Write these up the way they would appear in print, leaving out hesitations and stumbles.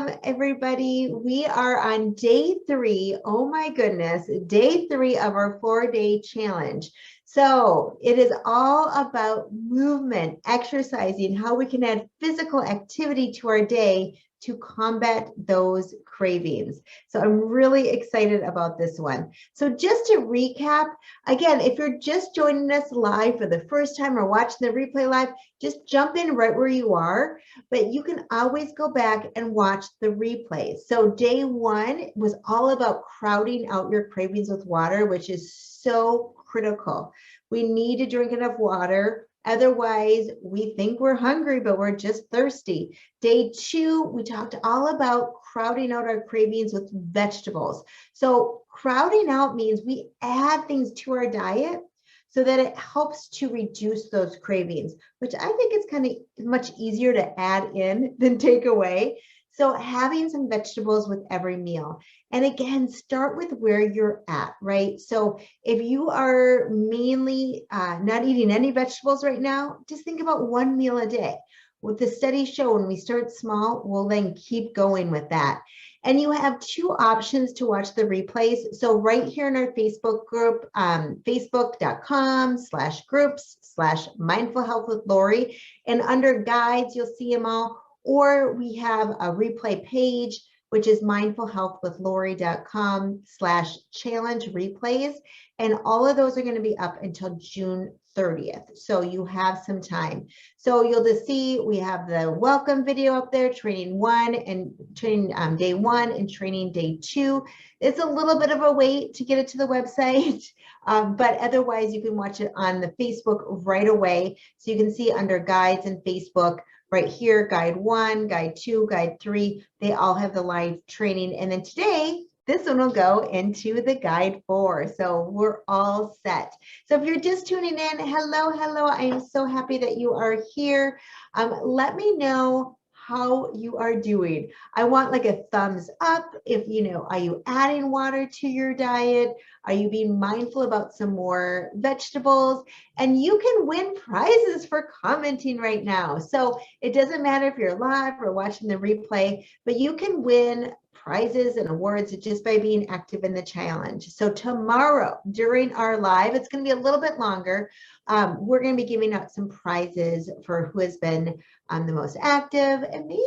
welcome everybody. We are on day 3. Oh my goodness, day 3 of our 4-day challenge. So it is all about movement, exercising, how we can add physical activity to our day to combat those cravings. So I'm really excited about this one. So just to recap, again, if you're just joining us live for the first time or watching the replay live, just jump in right where you are, but you can always go back and watch the replay. So day 1 was all about crowding out your cravings with water, which is so critical. We need to drink enough water. Otherwise, we think we're hungry, but we're just thirsty. Day 2, we talked all about crowding out our cravings with vegetables. So crowding out means we add things to our diet so that it helps to reduce those cravings, which I think is kind of much easier to add in than take away. So having some vegetables with every meal. And again, start with where you're at, right? So if you are mainly not eating any vegetables right now, just think about 1 meal a day. With the studies show, when we start small, we'll then keep going with that. And you have 2 options to watch the replays. So right here in our Facebook group, facebook.com/groups/mindful health with Lori. And under guides, you'll see them all. Or we have a replay page, which is mindfulhealthwithlori.com/challenge replays. And all of those are going to be up until June 30th. So you have some time. So you'll just see we have the welcome video up there, training 1 and training day 1 and training day 2. It's a little bit of a wait to get it to the website, but otherwise you can watch it on the Facebook right away. So you can see under guides and Facebook, right here, guide 1, guide 2, guide 3, they all have the live training. And then today, this one will go into the guide 4. So we're all set. So if you're just tuning in, hello. I am so happy that you are here. Let me know how you are doing. I want like a thumbs up if, are you adding water to your diet? Are you being mindful about some more vegetables? And you can win prizes for commenting right now. So it doesn't matter if you're live or watching the replay, but you can win prizes and awards just by being active in the challenge. So tomorrow during our live, it's going to be a little bit longer. We're going to be giving out some prizes for who has been the most active and maybe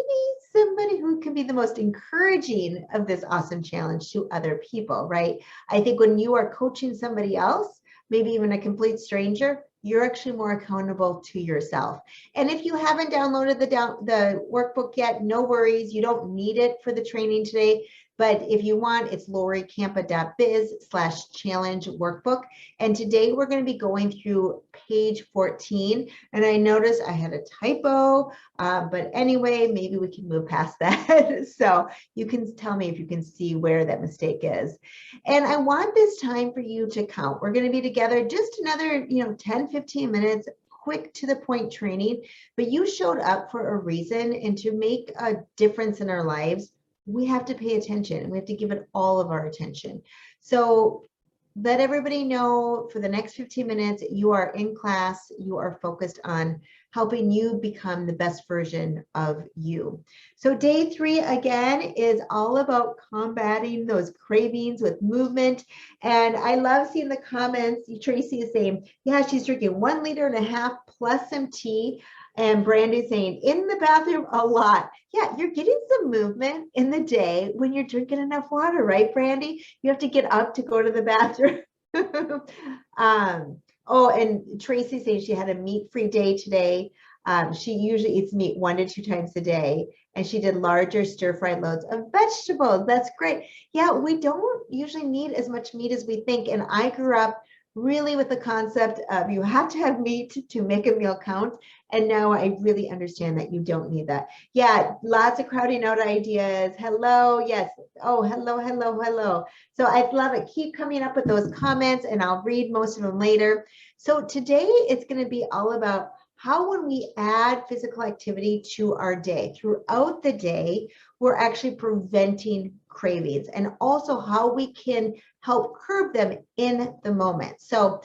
somebody who can be the most encouraging of this awesome challenge to other people, right? I think when you are coaching somebody else, maybe even a complete stranger, you're actually more accountable to yourself. And if you haven't downloaded the workbook yet, no worries. You don't need it for the training today. But if you want, it's lorikampa.biz/challenge workbook. And today we're going to be going through page 14. And I noticed I had a typo, but anyway, maybe we can move past that. So you can tell me if you can see where that mistake is. And I want this time for you to count. We're going to be together just another, 10, 15 minutes, quick to the point training, but you showed up for a reason, and to make a difference in our lives, we have to pay attention and we have to give it all of our attention. So let everybody know for the next 15 minutes, you are in class, you are focused on helping you become the best version of you. So day 3, again, is all about combating those cravings with movement. And I love seeing the comments. Tracy is saying, yeah, she's drinking 1.5 liters plus some tea. And Brandy's saying, in the bathroom a lot. Yeah, you're getting some movement in the day when you're drinking enough water, right, Brandy? You have to get up to go to the bathroom. Oh, and Tracy saying she had a meat-free day today. She usually eats meat 1 to 2 times a day, and she did larger stir-fried loads of vegetables. That's great. Yeah, we don't usually need as much meat as we think. And I grew up really with the concept of you have to have meat to make a meal count. And now I really understand that you don't need that. Yeah, lots of crowding out ideas. Hello, yes. Oh, hello. So I love it. Keep coming up with those comments and I'll read most of them later. So today it's going to be all about how when we add physical activity to our day, throughout the day, we're actually preventing cravings, and also how we can help curb them in the moment. So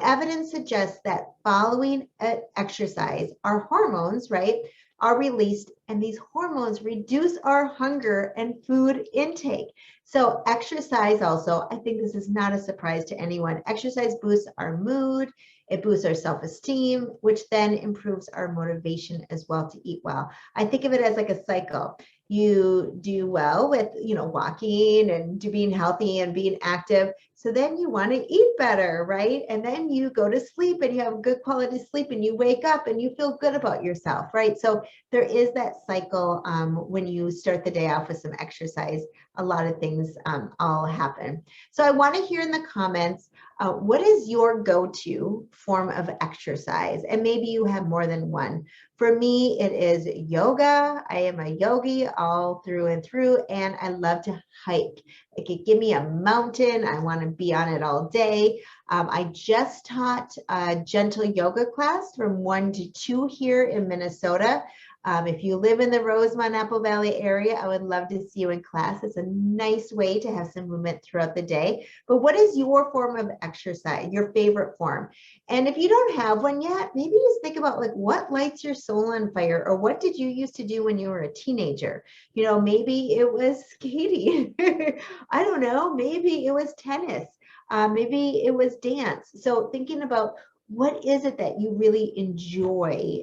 evidence suggests that following exercise, our hormones, right, are released, and these hormones reduce our hunger and food intake. So exercise also, I think this is not a surprise to anyone. Exercise boosts our mood, it boosts our self-esteem, which then improves our motivation as well to eat well. I think of it as like a cycle. You do well with, walking and being healthy and being active. So then you want to eat better, right? And then you go to sleep and you have good quality sleep and you wake up and you feel good about yourself, right? So there is that cycle when you start the day off with some exercise, a lot of things all happen. So I want to hear in the comments, what is your go-to form of exercise? And maybe you have more than one. For me, it is yoga. I am a yogi all through and through, and I love to hike. It could give me a mountain. I want to be on it all day. I just taught a gentle yoga class from 1 to 2 here in Minnesota. If you live in the Rosemont Apple Valley area, I would love to see you in class. It's a nice way to have some movement throughout the day. But what is your form of exercise, your favorite form? And if you don't have one yet, maybe just think about like what lights your soul on fire, or what did you used to do when you were a teenager? Maybe it was skating. I don't know. Maybe it was tennis. Maybe it was dance. So thinking about what is it that you really enjoy?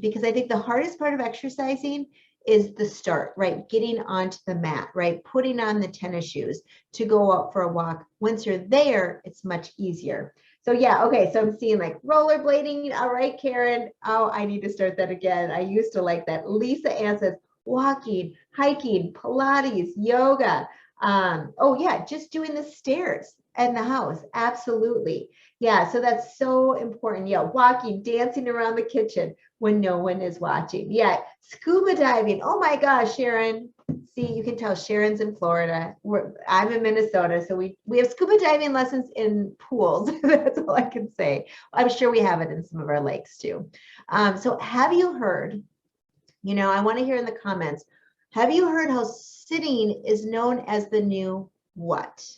Because I think the hardest part of exercising is the start, right? Getting onto the mat, right? Putting on the tennis shoes to go out for a walk. Once you're there, it's much easier. So yeah, okay, so I'm seeing like rollerblading. All right, Karen. Oh, I need to start that again. I used to like that. Lisa Ann says walking, hiking, Pilates, yoga. Oh yeah, just doing the stairs in the house. Absolutely. Yeah, so that's so important. Yeah, walking, dancing around the kitchen when no one is watching. Yeah, scuba diving. Oh my gosh, Sharon. See, you can tell Sharon's in Florida. I'm in Minnesota, so we have scuba diving lessons in pools. That's all I can say. I'm sure we have it in some of our lakes too. So have you heard, I want to hear in the comments, have you heard how sitting is known as the new what?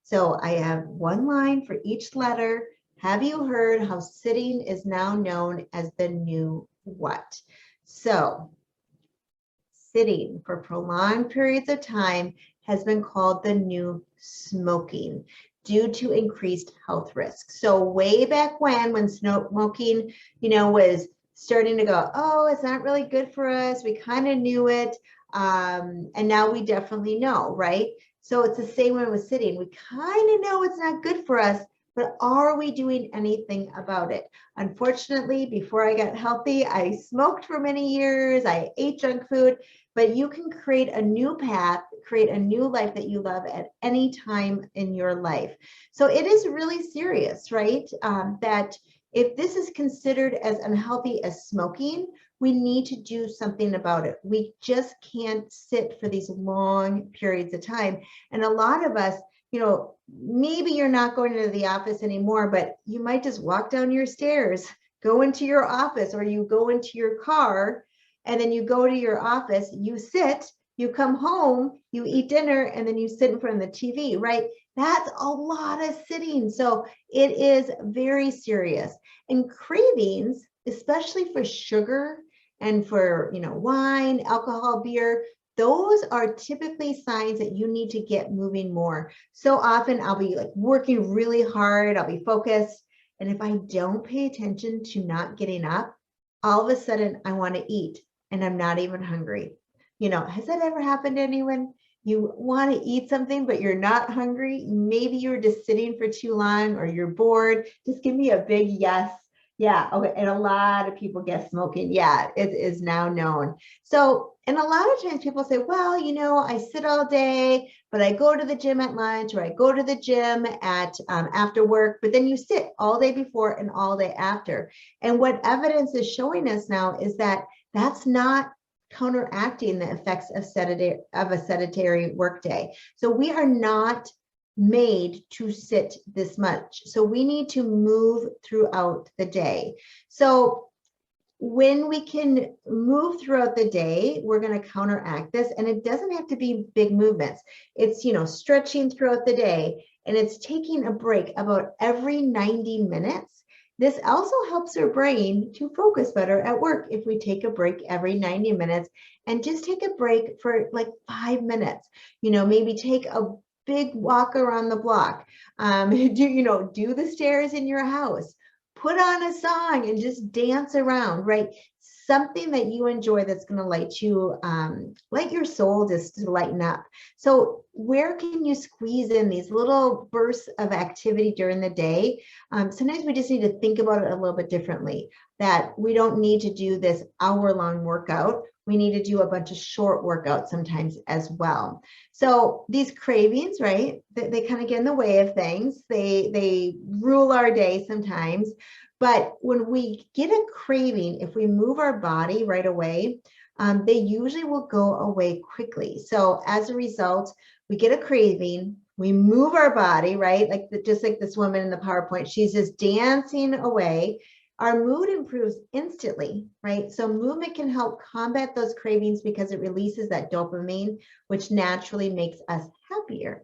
So I have one line for each letter. Have you heard how sitting is now known as the new what? So sitting for prolonged periods of time has been called the new smoking due to increased health risks. So way back when smoking, was starting to go, oh, it's not really good for us. We kind of knew it. And now we definitely know, right? So it's the same way with sitting. We kind of know it's not good for us, but are we doing anything about it? Unfortunately, before I got healthy, I smoked for many years. I ate junk food, but you can create a new path, create a new life that you love at any time in your life. So it is really serious, right? That if this is considered as unhealthy as smoking, we need to do something about it. We just can't sit for these long periods of time. And a lot of us, maybe you're not going to the office anymore, but you might just walk down your stairs, go into your office, or you go into your car, and then you go to your office, you sit, you come home, you eat dinner, and then you sit in front of the TV, right? That's a lot of sitting. So it is very serious. And cravings, especially for sugar and for, wine, alcohol, beer, those are typically signs that you need to get moving more. So often I'll be like working really hard, I'll be focused. And if I don't pay attention to not getting up, all of a sudden I want to eat and I'm not even hungry. Has that ever happened to anyone? You want to eat something, but you're not hungry. Maybe you're just sitting for too long or you're bored. Just give me a big yes. Yeah. Okay. And a lot of people guess smoking. Yeah, it is now known. So, and a lot of times people say, well, I sit all day, but I go to the gym at lunch, or I go to the gym at after work, but then you sit all day before and all day after. And what evidence is showing us now is that that's not counteracting the effects of a sedentary workday. So we are not made to sit this much. So we need to move throughout the day. So when we can move throughout the day, we're going to counteract this. And it doesn't have to be big movements. It's, stretching throughout the day, and it's taking a break about every 90 minutes. This also helps our brain to focus better at work if we take a break every 90 minutes and just take a break for like 5 minutes. Maybe take a big walk around the block. Do the stairs in your house. Put on a song and just dance around, right? Something that you enjoy that's going to let your soul just lighten up. So where can you squeeze in these little bursts of activity during the day? Sometimes we just need to think about it a little bit differently, that we don't need to do this hour-long workout. We need to do a bunch of short workouts sometimes as well. So these cravings, right, they kind of get in the way of things. They rule our day sometimes. But when we get a craving, if we move our body right away, they usually will go away quickly. So as a result, we get a craving, we move our body, right? Just like this woman in the PowerPoint, she's just dancing away. Our mood improves instantly, right? So movement can help combat those cravings because it releases that dopamine, which naturally makes us happier.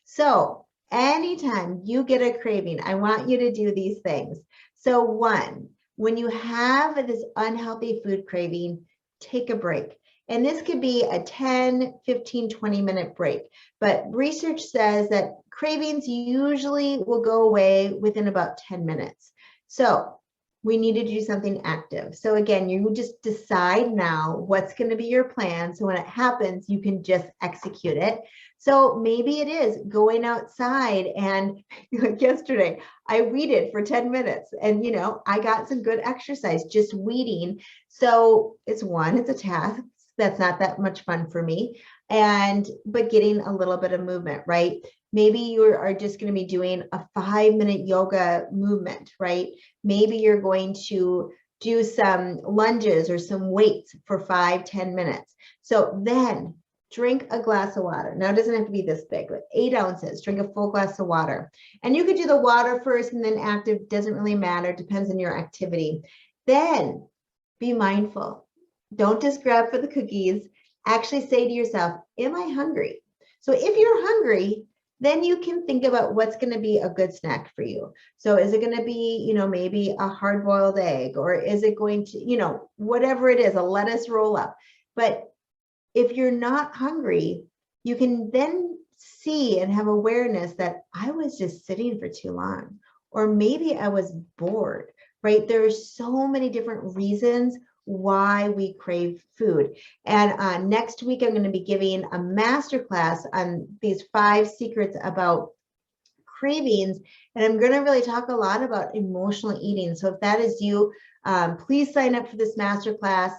So anytime you get a craving, I want you to do these things. So one, when you have this unhealthy food craving, take a break. And this could be a 10, 15, 20-minute break. But research says that cravings usually will go away within about 10 minutes. So we need to do something active. So again, you just decide now what's going to be your plan. So when it happens, you can just execute it. So maybe it is going outside, and like yesterday, I weeded for 10 minutes and, I got some good exercise just weeding. So it's a task that's not that much fun for me. But getting a little bit of movement, right? Maybe you are just going to be doing a 5-minute yoga movement, right? Maybe you're going to do some lunges or some weights for 5-10 minutes. So then drink a glass of water. Now it doesn't have to be this big, but 8 ounces, drink a full glass of water. And you could do the water first and then active, doesn't really matter, depends on your activity. Then be mindful. Don't just grab for the cookies. Actually say to yourself, am I hungry? So if you're hungry, then you can think about what's going to be a good snack for you. So is it going to be, maybe a hard-boiled egg, or is it going to, whatever it is, a lettuce roll up. But if you're not hungry, you can then see and have awareness that I was just sitting for too long, or maybe I was bored, right? There's so many different reasons why we crave food. And next week, I'm going to be giving a masterclass on these 5 secrets about cravings. And I'm going to really talk a lot about emotional eating. So if that is you, please sign up for this masterclass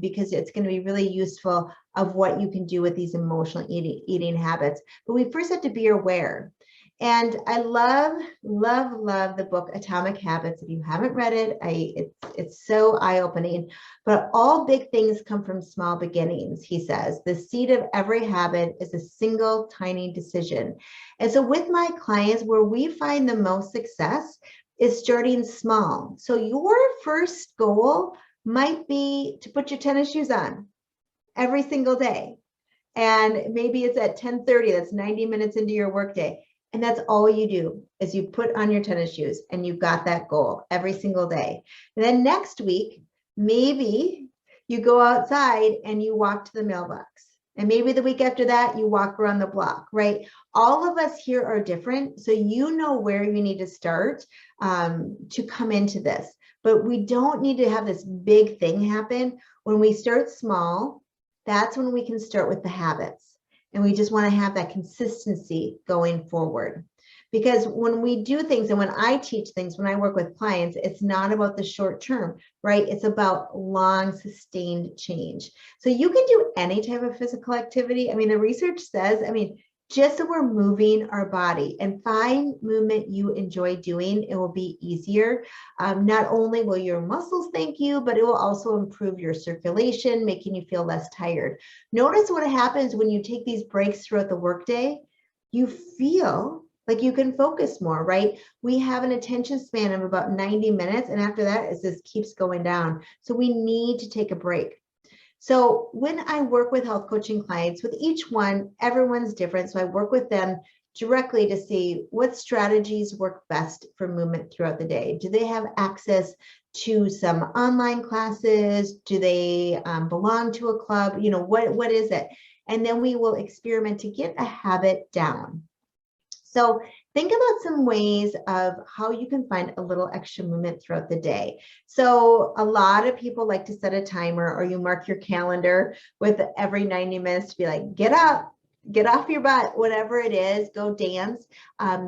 because it's going to be really useful of what you can do with these emotional eating habits. But we first have to be aware. And I love the book Atomic Habits. If you haven't read it, it's so eye-opening. But all big things come from small beginnings, he says. The seed of every habit is a single tiny decision. And so with my clients, where we find the most success is starting small. So your first goal might be to put your tennis shoes on every single day. And maybe it's at 10:30, that's 90 minutes into your workday. And that's all you do is you put on your tennis shoes and you've got that goal every single day. And then next week, maybe you go outside and you walk to the mailbox. And maybe the week after that, you walk around the block, right? All of us here are different. So you know where you need to start to come into this. But we don't need to have this big thing happen. When we start small, that's when we can start with the habits. And we just want to have that consistency going forward. Because when we do things, and when I teach things, when I work with clients, it's not about the short term, right? It's about long sustained change. So you can do any type of physical activity. I mean, the research says, just so we're moving our body and find movement you enjoy doing, it will be easier. Not only will your muscles thank you, but it will also improve your circulation, making you feel less tired. Notice what happens when you take these breaks throughout the workday. You feel like you can focus more, right? We have an attention span of about 90 minutes, and after that, it just keeps going down. So we need to take a break. So when I work with health coaching clients, with each one, everyone's different. So I work with them directly to see what strategies work best for movement throughout the day. Do they have access to some online classes? Do they belong to a club? You know, what is it? And then we will experiment to get a habit down. So think about some ways of how you can find a little extra movement throughout the day. So a lot of people like to set a timer, or you mark your calendar with every 90 minutes to be like, get up, get off your butt, whatever it is, go dance,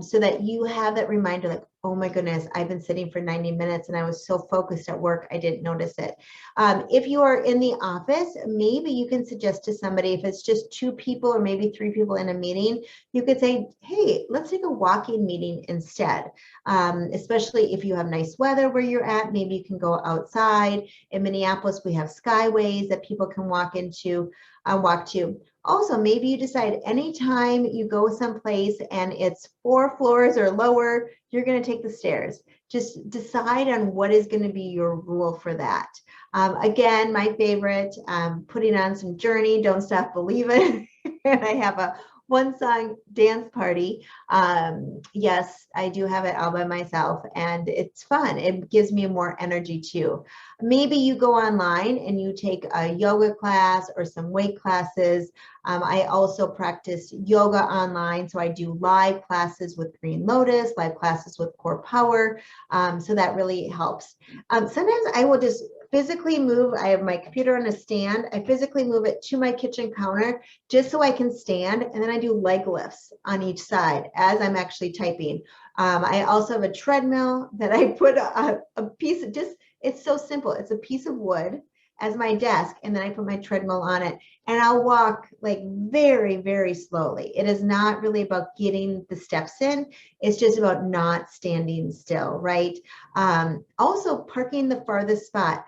so that you have that reminder like, oh my goodness, I've been sitting for 90 minutes and I was so focused at work, I didn't notice it. If you are in the office, maybe you can suggest to somebody, if it's just 2 people or maybe 3 people in a meeting, you could say, hey, let's take a walking meeting instead. Especially if you have nice weather where you're at, maybe you can go outside. In Minneapolis, we have skyways that people can walk to. Also, maybe you decide anytime you go someplace and it's 4 floors or lower, you're going to take the stairs. Just decide on what is going to be your rule for that. Again, my favorite, putting on some Journey, Don't Stop Believin'. And I have a 1-song dance party. Yes, I do have it all by myself, and it's fun. It gives me more energy too. Maybe you go online and you take a yoga class or some weight classes. I also practice yoga online, so I do live classes with Green Lotus, live classes with Core Power, so that really helps. Sometimes I will just physically move. I have my computer on a stand. I physically move it to my kitchen counter just so I can stand, and then I do leg lifts on each side as I'm actually typing. I also have a treadmill that I put a piece of it's so simple. It's a piece of wood as my desk, and then I put my treadmill on it, and I'll walk like very, very slowly. It is not really about getting the steps in. It's just about not standing still, right? Also parking the farthest spot.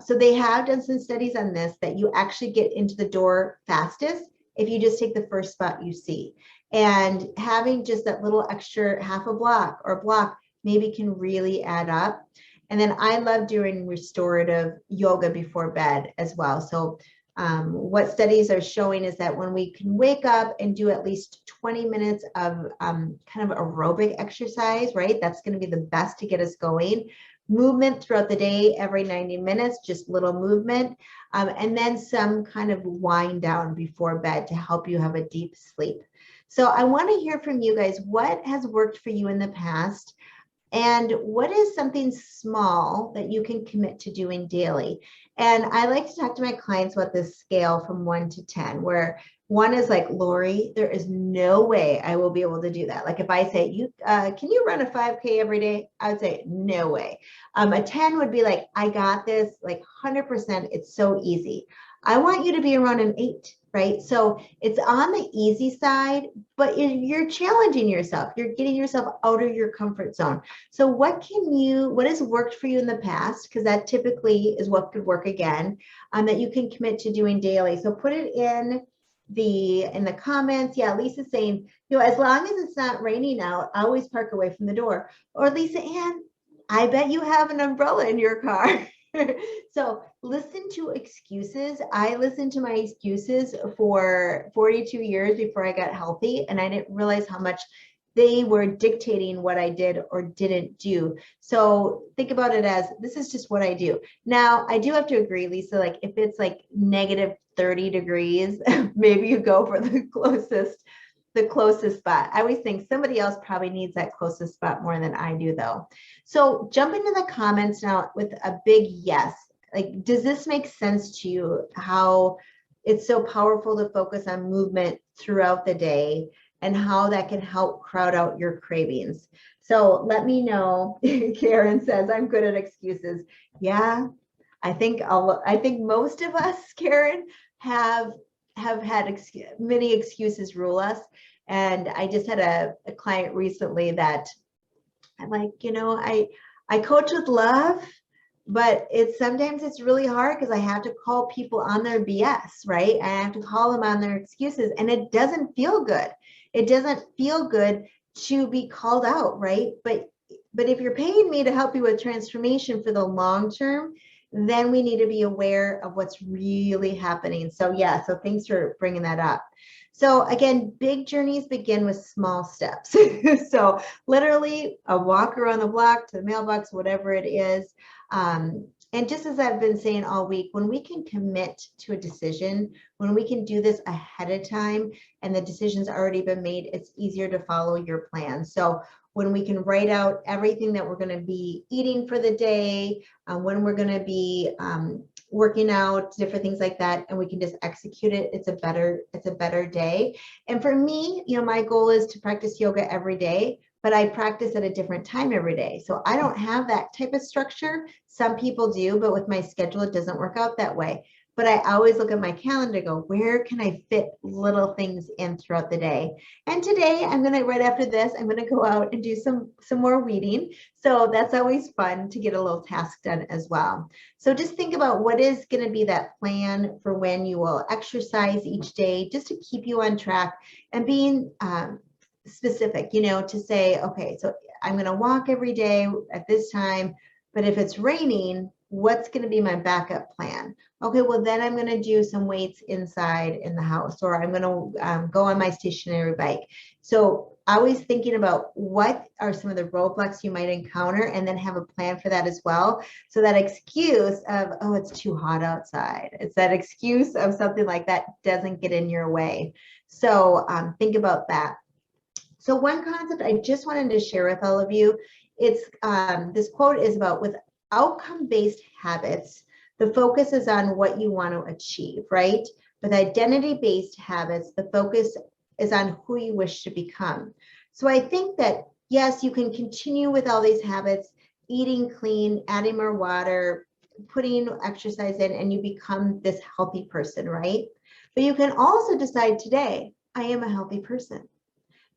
So they have done some studies on this, that you actually get into the door fastest if you just take the first spot you see. And having just that little extra half a block or block maybe can really add up. And then I love doing restorative yoga before bed as well. So what studies are showing is that when we can wake up and do at least 20 minutes of kind of aerobic exercise, right? That's going to be the best to get us going. Movement throughout the day, every 90 minutes, just little movement, and then some kind of wind down before bed to help you have a deep sleep. So I want to hear from you guys. What has worked for you in the past? And what is something small that you can commit to doing daily? And I like to talk to my clients about this scale from 1 to 10, where 1 is like, Lori, there is no way I will be able to do that. Like if I say, can you run a 5K every day? I would say, no way. A 10 would be like, I got this, like 100%. It's so easy. I want you to be around an 8. Right? So it's on the easy side, but you're challenging yourself. You're getting yourself out of your comfort zone. So what has worked for you in the past? Because that typically is what could work again, that you can commit to doing daily. So put it in the comments. Yeah, Lisa's saying, as long as it's not raining out, always park away from the door. Or Lisa Ann, I bet you have an umbrella in your car. So listen to excuses. I listened to my excuses for 42 years before I got healthy, and I didn't realize how much they were dictating what I did or didn't do. So think about it as, this is just what I do. Now, I do have to agree, Lisa, like if it's like negative 30 degrees, maybe you go for the closest spot. I always think somebody else probably needs that closest spot more than I do though. So jump into the comments now with a big yes. Like, does this make sense to you, how it's so powerful to focus on movement throughout the day and how that can help crowd out your cravings? So let me know. Karen says, I'm good at excuses. Yeah, I think most of us, Karen, have had many excuses rule us. And I just had a client recently that I'm like, I coach with love, but sometimes it's really hard because I have to call people on their BS, right? I have to call them on their excuses, and it doesn't feel good. It doesn't feel good to be called out, right? But if you're paying me to help you with transformation for the long term, then we need to be aware of what's really happening. So yeah, so thanks for bringing that up. So again, big journeys begin with small steps. So literally a walk around the block to the mailbox, whatever it is. And just as I've been saying all week, when we can commit to a decision, when we can do this ahead of time and the decision's already been made, it's easier to follow your plan. So when we can write out everything that we're going to be eating for the day, when we're going to be working out, different things like that, and we can just execute it, it's a better day. And for me, you know, my goal is to practice yoga every day, but I practice at a different time every day. So I don't have that type of structure. Some people do, but with my schedule, it doesn't work out that way. But I always look at my calendar and go, where can I fit little things in throughout the day? And today I'm going to, right after this, I'm going to go out and do some more weeding. So that's always fun to get a little task done as well. So just think about what is going to be that plan for when you will exercise each day, just to keep you on track and being specific, you know, to say, okay, so I'm going to walk every day at this time, but if it's raining, what's going to be my backup plan? Okay, well, then I'm going to do some weights inside in the house, or I'm going to go on my stationary bike. So always thinking about what are some of the roadblocks you might encounter, and then have a plan for that as well. So that excuse of, oh, it's too hot outside, it's that excuse of something like that doesn't get in your way. So think about that. So one concept I just wanted to share with all of you, it's this quote is about, with outcome-based habits, the focus is on what you want to achieve, right? With identity-based habits, the focus is on who you wish to become. So I think that, yes, you can continue with all these habits, eating clean, adding more water, putting exercise in, and you become this healthy person, right? But you can also decide today, I am a healthy person.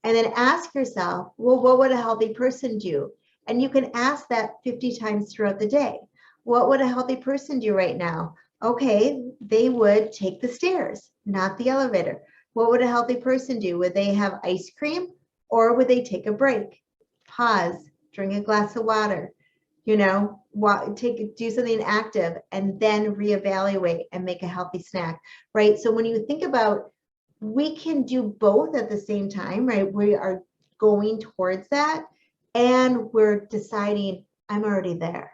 And then ask yourself, well, what would a healthy person do? And you can ask that 50 times throughout the day. What would a healthy person do right now? Okay, they would take the stairs, not the elevator. What would a healthy person do? Would they have ice cream, or would they take a break? Pause, drink a glass of water, you know, do something active, and then reevaluate and make a healthy snack, right? So when you think about, we can do both at the same time, right? We are going towards that, and we're deciding, I'm already there,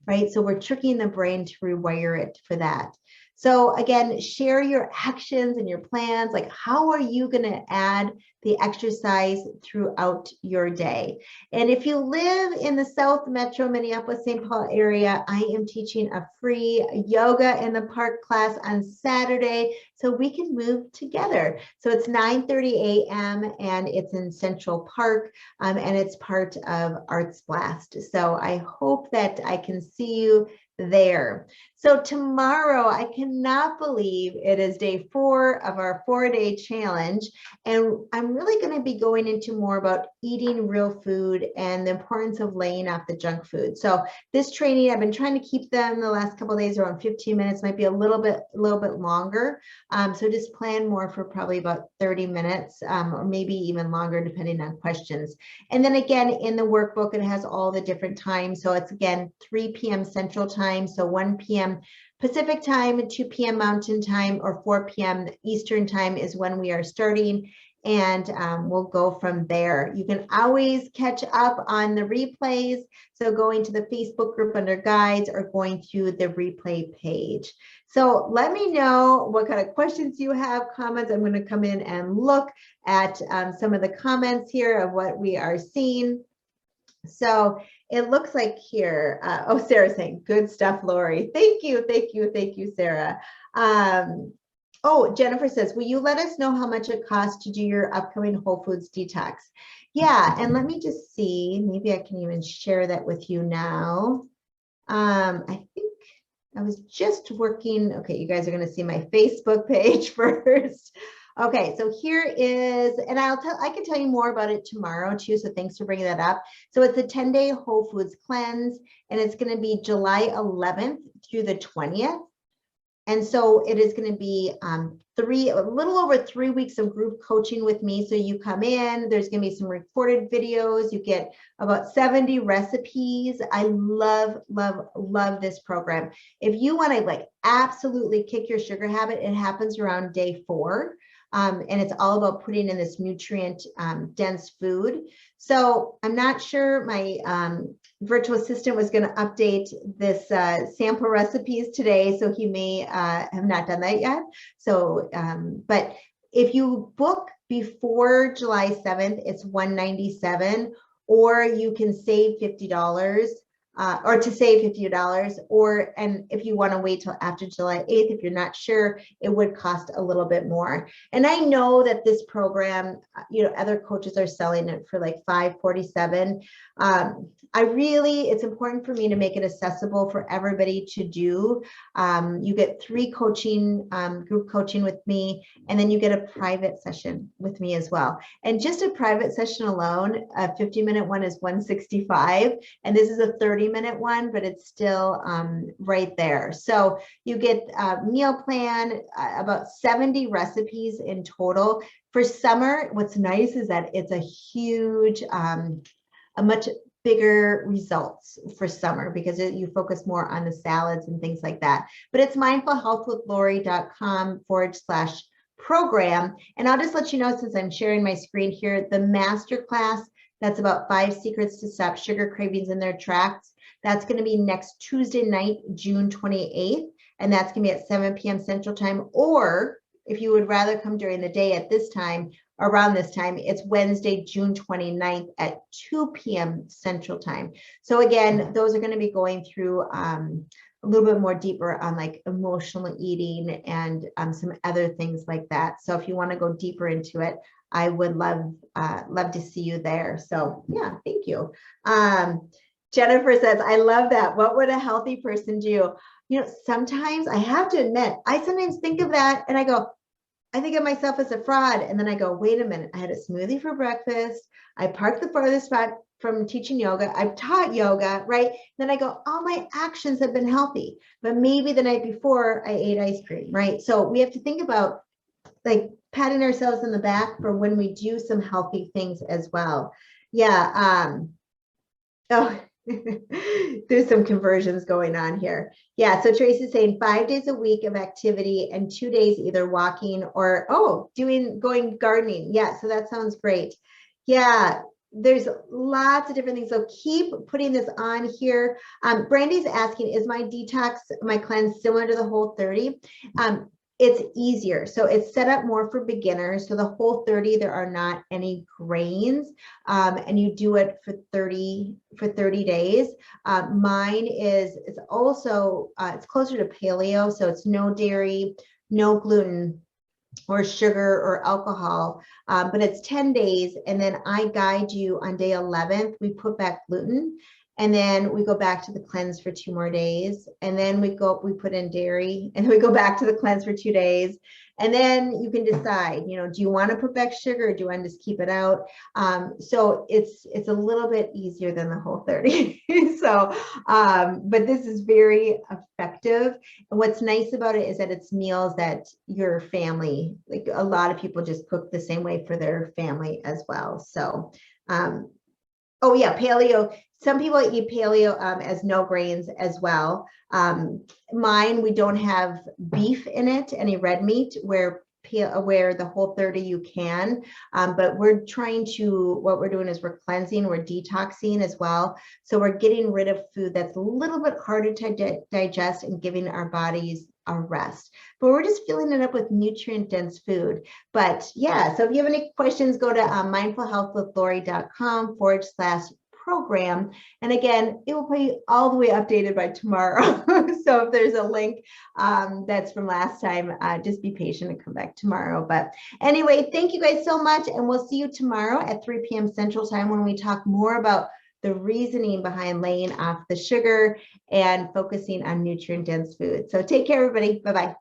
right? So we're tricking the brain to rewire it for that. So again, share your actions and your plans. Like, how are you going to add the exercise throughout your day? And if you live in the South Metro Minneapolis, St. Paul area, I am teaching a free yoga in the park class on Saturday, so we can move together. So it's 9:30 a.m. and it's in Central Park, and it's part of Arts Blast. So I hope that I can see you there. So tomorrow, I cannot believe it is day 4 of our 4-day challenge. And I'm really going to be going into more about eating real food and the importance of laying off the junk food. So this training, I've been trying to keep them the last couple of days around 15 minutes, might be a little bit longer. So just plan more for probably about 30 minutes, or maybe even longer, depending on questions. And then again, in the workbook, it has all the different times. So it's again, 3 p.m. Central Time. So 1 p.m. Pacific Time, 2 p.m. Mountain Time, or 4 p.m. Eastern Time is when we are starting. And we'll go from there. You can always catch up on the replays. So going to the Facebook group under guides, or going through the replay page. So let me know what kind of questions you have, comments. I'm going to come in and look at some of the comments here of what we are seeing. So it looks like here, oh, Sarah's saying, good stuff, Lori. Thank you, thank you, thank you, Sarah. Oh, Jennifer says, will you let us know how much it costs to do your upcoming Whole Foods detox? Yeah, and let me just see, maybe I can even share that with you now. I think I was just working, okay, you guys are gonna see my Facebook page first. Okay, so here is, and I can tell you more about it tomorrow too, so thanks for bringing that up. So it's a 10-day Whole Foods cleanse, and it's gonna be July 11th through the 20th. And so it is going to be a little over 3 weeks of group coaching with me. So you come in, there's going to be some recorded videos. You get about 70 recipes. I love, love, love this program. If you want to like absolutely kick your sugar habit, it happens around day 4. And it's all about putting in this nutrient dense food. So I'm not sure my virtual assistant was going to update this sample recipes today, so he may have not done that yet. So, but if you book before July 7th, it's $197, or you can save $50. Or to save $50, and if you want to wait till after July 8th, if you're not sure, it would cost a little bit more. And I know that this program, other coaches are selling it for like $547. It's important for me to make it accessible for everybody to do. You get 3 coaching, group coaching with me, and then you get a private session with me as well. And just a private session alone, a 50-minute one is $165, and this is a 30-minute one, but it's still right there. So you get a meal plan, about 70 recipes in total. For summer, what's nice is that it's a huge, a much bigger results for summer, because you focus more on the salads and things like that. But it's mindfulhealthwithlori.com/program. And I'll just let you know, since I'm sharing my screen here, the masterclass, that's about 5 secrets to stop sugar cravings in their tracks. That's going to be next Tuesday night, June 28th. And that's going to be at 7 p.m. Central Time. Or if you would rather come during the day at this time, around this time, it's Wednesday, June 29th at 2 p.m. Central Time. So again, those are going to be going through a little bit more deeper on like emotional eating and some other things like that. So if you want to go deeper into it, I would love to see you there. So yeah, thank you. Jennifer says, I love that. What would a healthy person do? Sometimes I have to admit, I sometimes think of that and I go, I think of myself as a fraud. And then I go, wait a minute, I had a smoothie for breakfast. I parked the farthest spot from teaching yoga. I've taught yoga, right? Then I go, all my actions have been healthy, but maybe the night before I ate ice cream, right? So we have to think about like patting ourselves in the back for when we do some healthy things as well. Yeah. There's some conversions going on here. Yeah, so Tracy's saying 5 days a week of activity and 2 days either walking or going gardening. Yeah, so that sounds great. Yeah, there's lots of different things. So keep putting this on here. Brandy's asking, is my detox, my cleanse similar to the Whole30? It's easier. So it's set up more for beginners. So the Whole30, there are not any grains, and you do it for 30 days. Mine it's also, it's closer to paleo. So it's no dairy, no gluten or sugar or alcohol, but it's 10 days. And then I guide you on day 11th, we put back gluten. And then we go back to the cleanse for 2 more days. And then we put in dairy, and we go back to the cleanse for 2 days. And then you can decide, do you want to put back sugar or do you want to just keep it out? So it's a little bit easier than the Whole30. So, but this is very effective. And what's nice about it is that it's meals that your family, like a lot of people just cook the same way for their family as well. So, oh yeah, paleo. Some people eat paleo as no grains as well. Mine, we don't have beef in it, any red meat, where the Whole30 you can. But what we're doing is we're cleansing, we're detoxing as well. So we're getting rid of food that's a little bit harder to digest and giving our bodies a rest. But we're just filling it up with nutrient dense food. But yeah, so if you have any questions, go to mindfulhealthwithlori.com/program. And again, it will be all the way updated by tomorrow. So if there's a link that's from last time, just be patient and come back tomorrow. But anyway, thank you guys so much. And we'll see you tomorrow at 3 p.m. Central Time when we talk more about the reasoning behind laying off the sugar and focusing on nutrient dense food. So take care, everybody. Bye-bye.